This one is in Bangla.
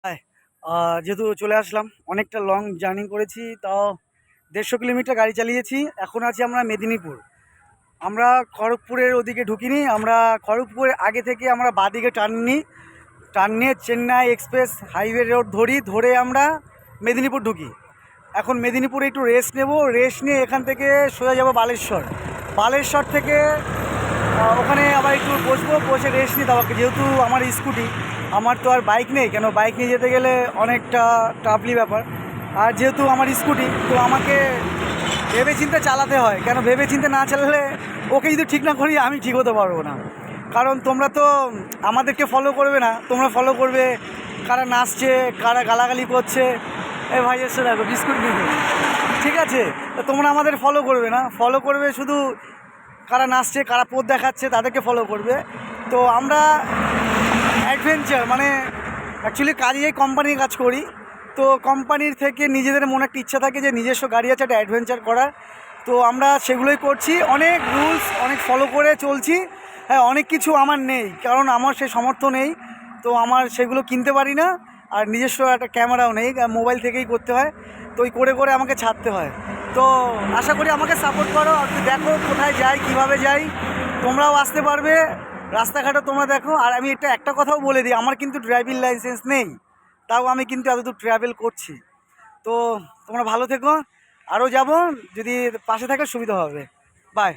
হাই, যেহেতু চলে আসলাম, অনেকটা লং জার্নি করেছি, তাও 150 কিলোমিটার গাড়ি চালিয়েছি। এখন আছি আমরা মেদিনীপুর। আমরা খড়গপুরের ওদিকে ঢুকিনি, আমরা খড়গপুরের আগে থেকে আমরা বাঁদিকে টার্ন নিয়ে চেন্নাই এক্সপ্রেস হাইওয়ে রোড ধরে আমরা মেদিনীপুর ঢুকি। এখন মেদিনীপুরে একটু রেস্ট নেব, রেস্ট নিয়ে এখান থেকে সোজা যাব বালেশ্বর থেকে ওখানে আবার একটু বসে রেস্ট নিই। তারপর যেহেতু আমার স্কুটি, আমার তো আর বাইক নেই, কেন বাইক নিয়ে যেতে গেলে অনেকটা টাফলি ব্যাপার। আর যেহেতু আমার স্কুটি, তো আমাকে ভেবে চিন্তে চালাতে হয়, কেন ভেবে চিন্তে না চালালে ওকে যদি ঠিক না করি আমি ঠিক হতে পারবো না। কারণ তোমরা তো আমাদেরকে ফলো করবে না, তোমরা ফলো করবে কারা নাচছে, কারা গালাগালি করছে। এ ভাই এসে দেখো বিস্কুট নিয়ে, ঠিক আছে? তো তোমরা আমাদের ফলো করবে না, ফলো করবে শুধু কারা নাচছে, কারা পথ দেখাচ্ছে তাদেরকে ফলো করবে। তো আমরা অ্যাডভেঞ্চার মানে অ্যাকচুয়ালি কাজে কোম্পানির কাজ করি, তো কোম্পানির থেকে নিজেদের মনে একটা ইচ্ছা থাকে যে নিজস্ব গাড়ি আছে একটা অ্যাডভেঞ্চার করার। তো আমরা সেগুলোই করছি, অনেক রুলস অনেক ফলো করে চলছি। হ্যাঁ, অনেক কিছু আমার নেই, কারণ আমার সে সামর্থ্য নেই, তো আমার সেগুলো কিনতে পারি না। আর নিজস্ব একটা ক্যামেরাও নেই, মোবাইল থেকেই করতে হয়। তো ওই করে আমাকে ছাড়তে হয়। তো আশা করি আমাকে সাপোর্ট করো, আর দেখো কোথায় যাই, কিভাবে যাই। তোমরাও আসতে পারবে, রাস্তাঘাটও তোমরা দেখো। আর আমি একটা কথাও বলে দিই, আমার কিন্তু ড্রাইভিং লাইসেন্স নেই, তাও আমি কিন্তু এতদূর ট্রাভেল করছি। তো তোমরা ভালো থেকো, আরও যাব, যদি পাশে থাকে সুবিধা হবে। বাই।